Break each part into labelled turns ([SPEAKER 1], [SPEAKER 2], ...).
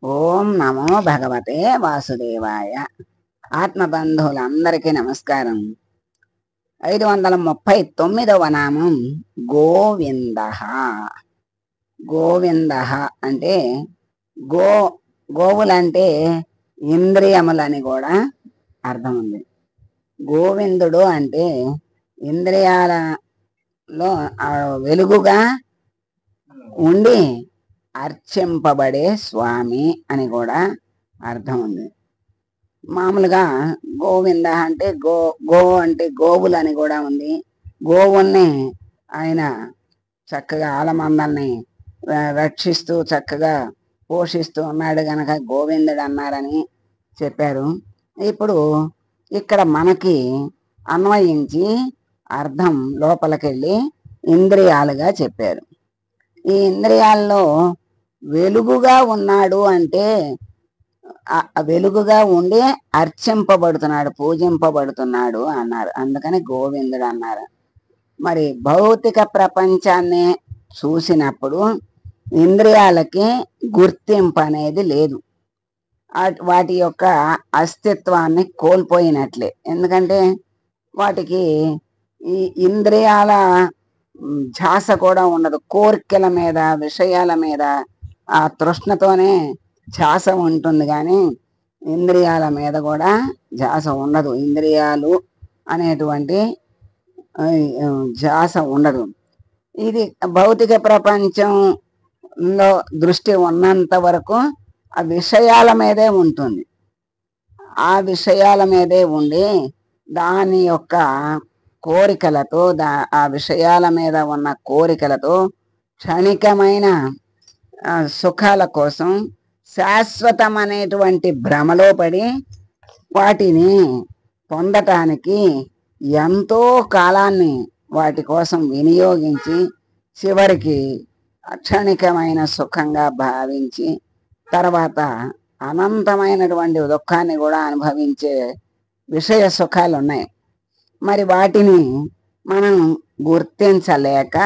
[SPEAKER 1] ఓం నమో భగవతే వాసుదేవాయ. ఆత్మబంధువులందరికీ నమస్కారం. 539వ నామం గోవింద. గోవింద అంటే గో గోవులంటే ఇంద్రియములని కూడా అర్థం ఉంది. గోవిందుడు అంటే ఇంద్రియాలలో వెలుగుగా ఉండి అర్చింపబడే స్వామి అని కూడా అర్థం ఉంది. మామూలుగా గోవింద అంటే గో అంటే గోవులు అని కూడా ఉంది. గోవుల్ని ఆయన చక్కగా ఆలమందల్ని రక్షిస్తూ చక్కగా పోషిస్తూ ఉన్నాడు గనక గోవిందుడు అన్నారని చెప్పారు. ఇప్పుడు ఇక్కడ మనకి అన్వయించి అర్థం లోపలికెళ్ళి ఇంద్రియాలుగా చెప్పారు. ఈ ఇంద్రియాల్లో వెలుగుగా ఉన్నాడు అంటే వెలుగుగా ఉండి అర్చింపబడుతున్నాడు, పూజింపబడుతున్నాడు అన్నారు. అందుకని గోవిందుడు అన్నారు. మరి భౌతిక ప్రపంచాన్ని చూసినప్పుడు ఇంద్రియాలకి గుర్తింపు అనేది లేదు. వాటి యొక్క అస్తిత్వాన్ని కోల్పోయినట్లే. ఎందుకంటే వాటికి ఈ ఇంద్రియాల ధ్యాస కూడా ఉండదు. కోరికల మీద, విషయాల మీద ఆ తృష్ణతోనే ధ్యాస ఉంటుంది, కానీ ఇంద్రియాల మీద కూడా ధ్యాస ఉండదు. ఇంద్రియాలు అనేటువంటి ధ్యాస ఉండదు. ఇది భౌతిక ప్రపంచంలో దృష్టి ఉన్నంత వరకు ఆ విషయాల మీదే ఉంటుంది. ఆ విషయాల మీదే ఉండి దాని యొక్క కోరికలతో ఆ విషయాల మీద ఉన్న కోరికలతో క్షణికమైన సుఖాల కోసం శాశ్వతమనేటువంటి భ్రమలో పడి వాటిని పొందటానికి ఎంతో కాలాన్ని వాటి కోసం వినియోగించి చివరికి క్షణికమైన సుఖంగా భావించి తర్వాత అనంతమైనటువంటి దుఃఖాన్ని కూడా అనుభవించే విషయ సుఖాలు ఉన్నాయి. మరి వాటిని మనం గుర్తించలేక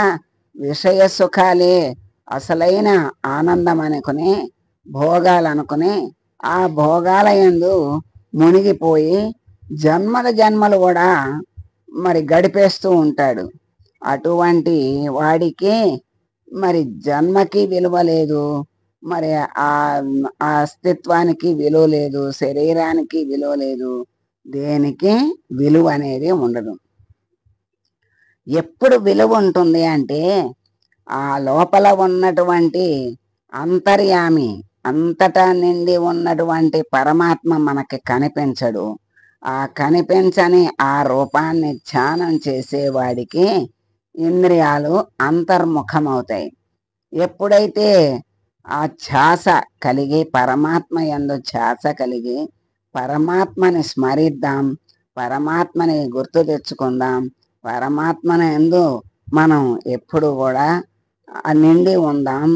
[SPEAKER 1] విషయ సుఖాలే అసలైన ఆనందం అనుకుని భోగాలు అనుకుని ఆ భోగాల యందు మునిగిపోయి జన్మలు కూడా మరి గడిపేస్తూ ఉంటాడు. అటువంటి వాడికి మరి జన్మకి విలువ లేదు, మరి ఆ అస్తిత్వానికి విలువ లేదు, శరీరానికి విలువ లేదు, దేనికి విలువ అనేది ఉండదు. ఎప్పుడు విలువ ఉంటుంది అంటే ఆ లోపల ఉన్నటువంటి అంతర్యామి, అంతటా నిండి ఉన్నటువంటి పరమాత్మ మనకి కనిపించడు. ఆ కనిపించని ఆ రూపాన్ని ధ్యానం చేసేవాడికి ఇంద్రియాలు అంతర్ముఖమవుతాయి. ఎప్పుడైతే ఆ ధ్యాస కలిగి పరమాత్మ యందు ధ్యాస కలిగి పరమాత్మని స్మరిద్దాం, పరమాత్మని గుర్తు తెచ్చుకుందాం, పరమాత్మని యందు మనం ఎప్పుడు కూడా నిండి ఉందాం,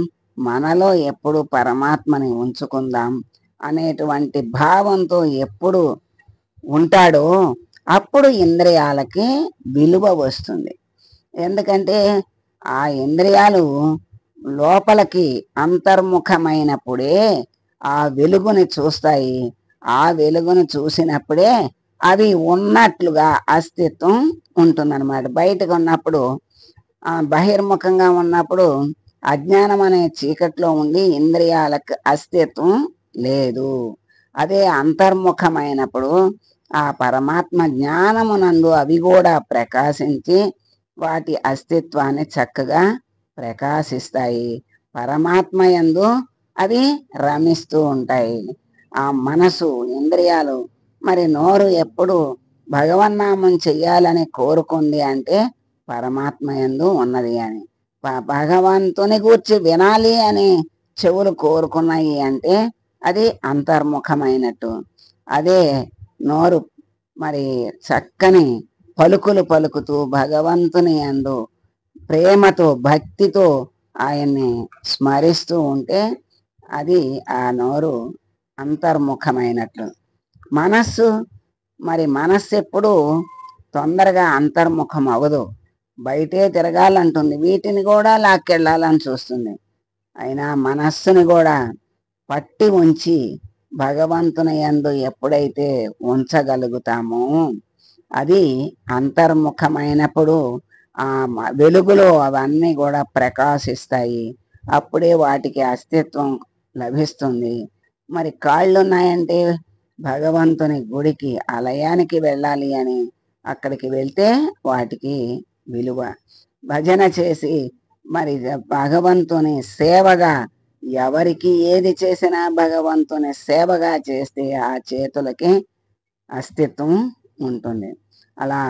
[SPEAKER 1] మనలో ఎప్పుడు పరమాత్మని ఉంచుకుందాం అనేటువంటి భావంతో ఎప్పుడు ఉంటాడో అప్పుడు ఇంద్రియాలకి విలువ వస్తుంది. ఎందుకంటే ఆ ఇంద్రియాలు లోపలికి అంతర్ముఖమైనప్పుడే ఆ వెలుగుని చూస్తాయి. ఆ వెలుగును చూసినప్పుడే అవి ఉన్నట్లుగా అస్తిత్వం ఉంటుందన్నమాట. బయటకు ఉన్నప్పుడు బహిర్ముఖంగా ఉన్నప్పుడు అజ్ఞానం అనే చీకట్లో ఉండి ఇంద్రియాలకు అస్తిత్వం లేదు. అదే అంతర్ముఖమైనప్పుడు ఆ పరమాత్మ జ్ఞానమునందు అవి కూడా ప్రకాశించి వాటి అస్తిత్వాన్ని చక్కగా ప్రకాశిస్తాయి. పరమాత్మ యందు అవి రమిస్తూ ఉంటాయి. ఆ మనసు, ఇంద్రియాలు, మరి నోరు ఎప్పుడు భగవన్నామం చెయ్యాలని కోరుకుంది అంటే పరమాత్మ యందు ఉన్నది అని. భగవంతుని గూర్చి వినాలి అని చెవులు కోరుకున్నాయి అంటే అది అంతర్ముఖమైనట్టు. అదే నోరు మరి చక్కని పలుకులు పలుకుతూ భగవంతుని యందు ప్రేమతో భక్తితో ఆయన్ని స్మరిస్తూ ఉంటే అది ఆ నోరు అంతర్ముఖమైనట్లు. మనస్సు మనస్సు ఎప్పుడు తొందరగా అంతర్ముఖం అవ్వదు, బయటే తిరగాలంటుంది, వీటిని కూడా లాక్కెళ్ళాలని చూస్తుంది. అయినా మనస్సుని కూడా పట్టి ఉంచి భగవంతుని యందు ఎప్పుడైతే ఉంచగలుగుతామో అది అంతర్ముఖమైనప్పుడు ఆ వెలుగులో అవన్నీ కూడా ప్రకాశిస్తాయి. అప్పుడే వాటికి అస్తిత్వం లభిస్తుంది. మరి కాళ్ళున్నాయంటే భగవంతుని గుడికి ఆలయానికి వెళ్ళాలి అని అక్కడికి వెళ్తే వాటికి విలువ. భజన చేసి మరి భగవంతుని సేవగా ఎవరికి ఏది చేసినా భగవంతుని సేవగా చేస్తే ఆ చేతులకి అస్తిత్వం ఉంటుంది. అలా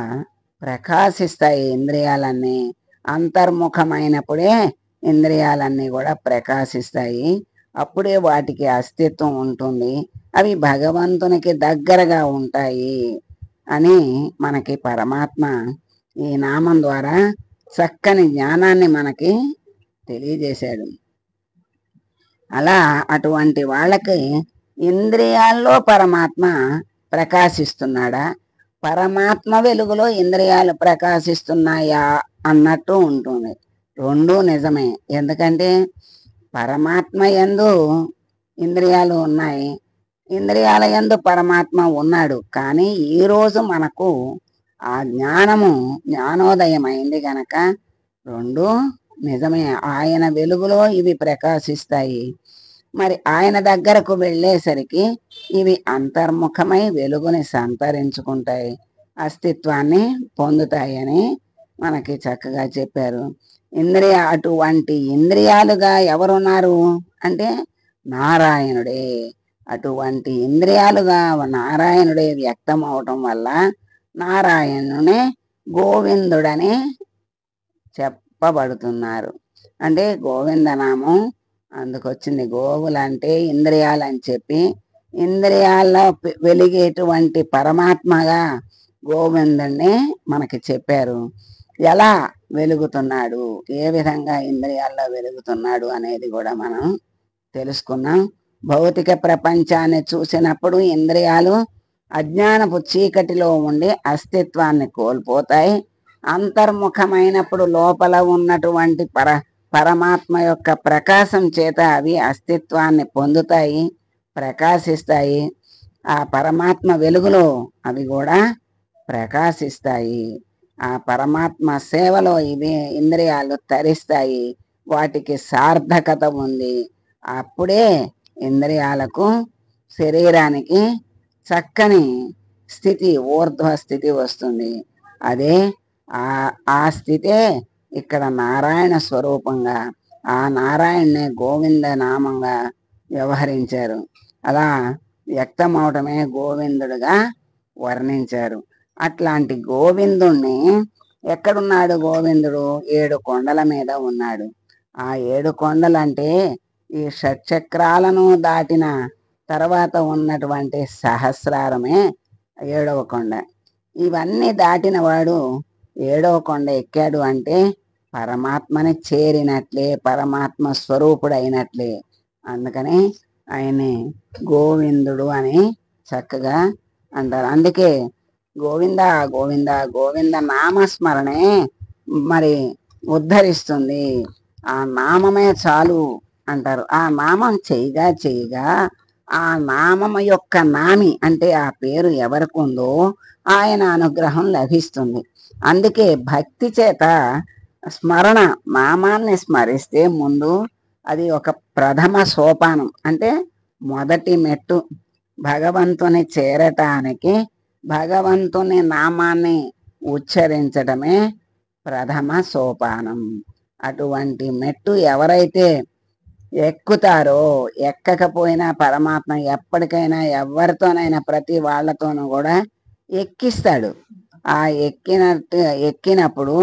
[SPEAKER 1] ప్రకాశిస్తాయి ఇంద్రియాలన్నీ. అంతర్ముఖమైనప్పుడే ఇంద్రియాలన్నీ కూడా ప్రకాశిస్తాయి. అప్పుడే వాటికి అస్తిత్వం ఉంటుంది. అవి భగవంతునికి దగ్గరగా ఉంటాయి అని మనకి పరమాత్మ ఈ నామం ద్వారా చక్కని జ్ఞానాన్ని మనకి తెలియజేశాడు. అలా అటువంటి వాళ్ళకి ఇంద్రియాల్లో పరమాత్మ ప్రకాశిస్తున్నాడా, పరమాత్మ వెలుగులో ఇంద్రియాలు ప్రకాశిస్తున్నాయా అన్నట్టు ఉంటుంది. రెండూ నిజమే. ఎందుకంటే పరమాత్మ యందు ఇంద్రియాలు ఉన్నాయి, ఇంద్రియాల యందు పరమాత్మ ఉన్నాడు. కానీ ఈరోజు మనకు ఆ జ్ఞానోదయం అయింది గనక రెండు నిజమే. ఆయన వెలుగులో ఇవి ప్రకాశిస్తాయి. మరి ఆయన దగ్గరకు వెళ్ళేసరికి ఇవి అంతర్ముఖమై వెలుగుని సంతరించుకుంటాయి, అస్తిత్వాన్ని పొందుతాయని మనకి చక్కగా చెప్పారు. అటువంటి ఇంద్రియాలుగా ఎవరున్నారు అంటే నారాయణుడే. అటువంటి ఇంద్రియాలుగా నారాయణుడే వ్యక్తం అవటం వల్ల నారాయణునే గోవిందుడని చెప్పబడుతున్నారు. అంటే గోవిందనామం అందుకొచ్చింది. గోవులంటే ఇంద్రియాలని చెప్పి ఇంద్రియాల్లో వెలిగేటువంటి పరమాత్మగా గోవిందుణ్ణి మనకి చెప్పారు. ఎలా వెలుగుతున్నాడు, ఏ విధంగా ఇంద్రియాల్లో వెలుగుతున్నాడు అనేది కూడా మనం తెలుసుకున్నాం. భౌతిక ప్రపంచాన్ని చూసినప్పుడు ఇంద్రియాలు అజ్ఞానపు చీకటిలో ఉండి అస్తిత్వాన్ని కోల్పోతాయి. అంతర్ముఖమైనప్పుడు లోపల ఉన్నటువంటి పరమాత్మ యొక్క ప్రకాశం చేత అవి అస్తిత్వాన్ని పొందుతాయి, ప్రకాశిస్తాయి. ఆ పరమాత్మ వెలుగులో అవి కూడా ప్రకాశిస్తాయి. ఆ పరమాత్మ సేవలో ఇవి ఇంద్రియాలు తరిస్తాయి, వాటికి సార్థకత ఉంది. అప్పుడే ఇంద్రియాలకు శరీరానికి చక్కని స్థితి, ఊర్ధ్వ స్థితి వస్తుంది. అదే ఆ స్థితే ఇక్కడ నారాయణ స్వరూపంగా, ఆ నారాయణనే గోవింద నామంగా వ్యవహరించారు. అలా వ్యక్తం అవటమే గోవిందుడుగా వర్ణించారు. అట్లాంటి గోవిందుణ్ణి ఎక్కడున్నాడు గోవిందుడు? 7 కొండల మీద ఉన్నాడు. ఆ 7 కొండలంటే ఈ షట్చక్రాలను దాటిన తర్వాత ఉన్నటువంటి సహస్రారమే 7వ కొండ. ఇవన్నీ దాటిన వాడు 7వ కొండ ఎక్కాడు అంటే పరమాత్మని చేరినట్లే, పరమాత్మ స్వరూపుడైనట్లే. అందుకని ఆయన్ని గోవిందుడు అని చక్కగా అంటారు. అందుకే గోవింద గోవింద గోవింద నామస్మరణే మరి ఉద్ధరిస్తుంది, ఆ నామమే చాలు అంటారు. ఆ నామం చేయగా చేయగా ఆ నామము యొక్క నామి అంటే ఆ పేరు ఎవరికి ఉందో ఆయన అనుగ్రహం లభిస్తుంది. అందుకే భక్తి చేత స్మరణ, నామాన్ని స్మరిస్తే ముందు అది ఒక ప్రథమ సోపానం, అంటే మొదటి మెట్టు. భగవంతుని చేరటానికి భగవంతుని నామాన్ని ఉచ్చరించడమే ప్రథమ సోపానం. అటువంటి మెట్టు ఎవరైతే ఎక్కుతారో, ఎక్కకపోయినా పరమాత్మ ఎప్పటికైనా ఎవరితోనైనా ప్రతి వాళ్ళతోనూ కూడా ఎక్కిస్తాడు. ఆ ఎక్కినప్పుడు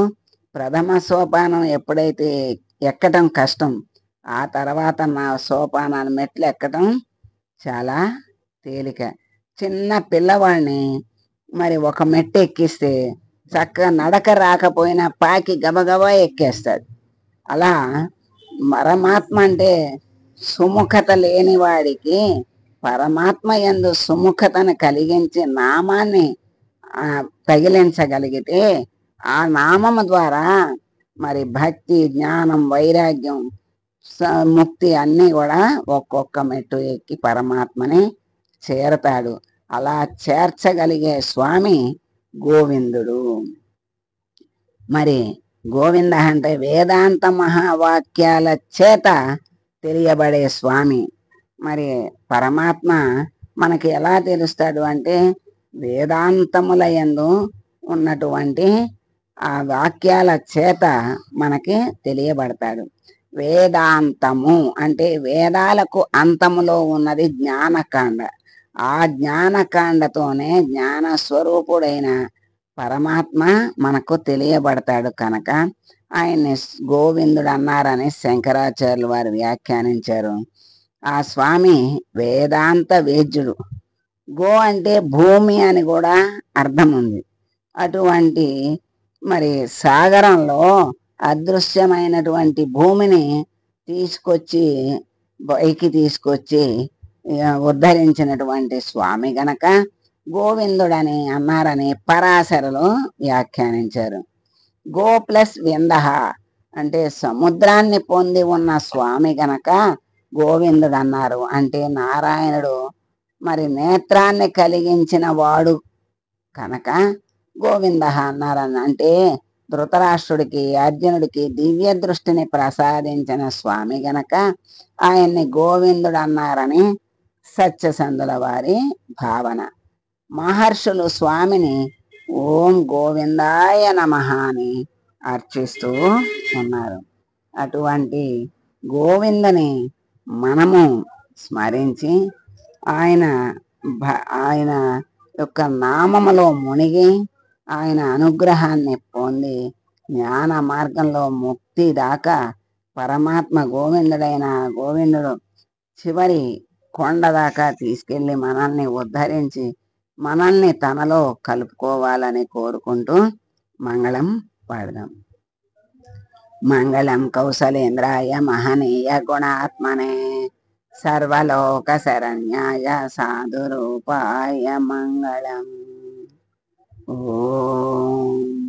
[SPEAKER 1] ప్రథమ సోపానం ఎప్పుడైతే ఎక్కటం కష్టం, ఆ తర్వాత నా సోపానాలు మెట్లు ఎక్కటం చాలా తేలిక. చిన్న పిల్లవాడిని మరి ఒక మెట్టు ఎక్కిస్తే చక్కగా నడక రాకపోయినా పాకి గబగబా ఎక్కేస్తాడు. అలా పరమాత్మ అంటే సుముఖత లేని వాడికి పరమాత్మ యందు సుముఖతను కలిగించి నామాన్ని తగిలించగలిగితే ఆ నామము ద్వారా మరి భక్తి, జ్ఞానం, వైరాగ్యం ముక్తి అన్నీ కూడా ఒక్కొక్క మెట్టు ఎక్కి పరమాత్మని చేరతాడు. అలా చేర్చగలిగే స్వామి గోవిందుడు. మరి గోవింద అంటే వేదాంత మహావాక్యాల చేత తెలియబడే స్వామి. మరి పరమాత్మ మనకి ఎలా తెలుస్తాడు అంటే వేదాంతముల యందు ఉన్నటువంటి ఆ వాక్యాల చేత మనకి తెలియబడతాడు. వేదాంతము అంటే వేదాలకు అంతములో ఉన్నది జ్ఞానకాండ. ఆ జ్ఞానకాండతోనే జ్ఞాన స్వరూపుడైన పరమాత్మ మనకు తెలియబడతాడు కనుక ఆయన్ని గోవిందుడు అన్నారని శంకరాచార్యులు వారు వ్యాఖ్యానించారు. ఆ స్వామి వేదాంత వేద్యుడు. గో అంటే భూమి అని కూడా అర్థం ఉంది. అటువంటి మరి సాగరంలో అదృశ్యమైనటువంటి భూమిని తీసుకొచ్చి పైకి తీసుకొచ్చి ఉద్ధరించినటువంటి స్వామి గనక గోవిందుడని అన్నారని పరాశరులు వ్యాఖ్యానించారు. గో ప్లస్ విందహ అంటే సముద్రాన్ని పొంది ఉన్న స్వామి గనక గోవిందుడు అన్నారు. అంటే నారాయణుడు మరి నేత్రాన్ని కలిగించిన వాడు కనుక గోవింద అన్నారని. అంటే ధృతరాష్ట్రుడికి అర్జునుడికి దివ్య దృష్టిని ప్రసాదించిన స్వామి గనక ఆయన్ని గోవిందుడు అన్నారని సత్యసంధుల వారి భావన. మహర్షులు స్వామిని ఓం గోవిందాయ నమః అని అర్చిస్తూ ఉన్నారు. అటువంటి గోవిందని మనము స్మరించి ఆయన యొక్క నామములో మునిగి ఆయన అనుగ్రహాన్ని పొంది జ్ఞాన మార్గంలో ముక్తి దాకా పరమాత్మ గోవిందుడైన గోవిందుడు చివరి కొండ దాకా తీసుకెళ్ళి మనల్ని ఉద్ధరించి మనల్ని తనలో కలుపుకోవాలని కోరుకుంటూ మంగళం పాడదాం. మంగళం కౌసలేంద్రాయ మహనీయ గుణాత్మనే సర్వలోక శరణ్యాయ సాధురూపాయ మంగళం. ఓం